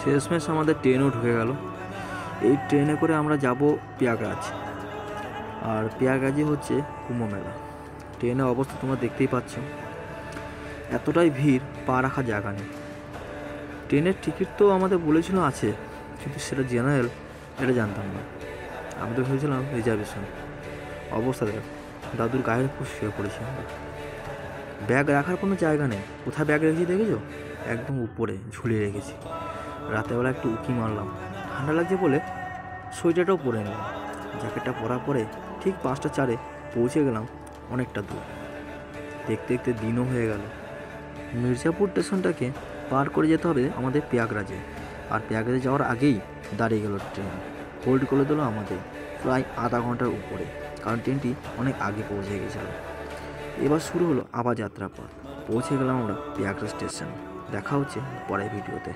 শেষমেশ আমাদের ট্রেনও ঢুকে গেল। এই ট্রেনে করে আমরা যাব প্রয়াগরাজ, আর প্রয়াগরাজই হচ্ছে কুম্ভ মেলা। ট্রেনের অবস্থা তোমরা দেখতেই পাচ্ছ, এতটাই ভিড়, পা রাখার জায়গা নেই। ট্রেনের টিকিট তো আমাদের বলেছিল আছে, কিন্তু সেটা জেনারেল, এটা জানতাম না। আমি তো ভেবেছিলাম রিজার্ভেশন। অবস্থা দেখ, দাদুর গায়ের উপর শুয়ে পড়েছি আমরা। ব্যাগ রাখার কোনো জায়গা নেই। কোথায় ব্যাগ রেখেছি দেখেছো? একদম উপরে ঝুলিয়ে রেখেছি। রাতেরবেলা একটু উঁকি মারলাম, ঠান্ডা লাগছে বলে সোয়েটারটাও পরে নিলাম। জ্যাকেটটা পরার পরে ঠিক 5টা 4-এ পৌঁছে গেলাম অনেকটা দূর। দেখতে দেখতে দিনও হয়ে গেল। মির্জাপুর স্টেশনটাকে পার করে যেতে হবে আমাদের প্রয়াগরাজে, আর প্রয়াগরাজে যাওয়ার আগেই দাঁড়িয়ে গেল ট্রেন। হোল্ড করে দিল আমাদের প্রায় আধা ঘন্টার উপরে, কারণ ট্রেনটি অনেক আগে পৌঁছে গেছিল। এবার শুরু হলো আবার যাত্রাপথ। পৌঁছে গেলাম আমরা প্রয়াগরাজ স্টেশন। দেখা হচ্ছে পরের ভিডিওতে।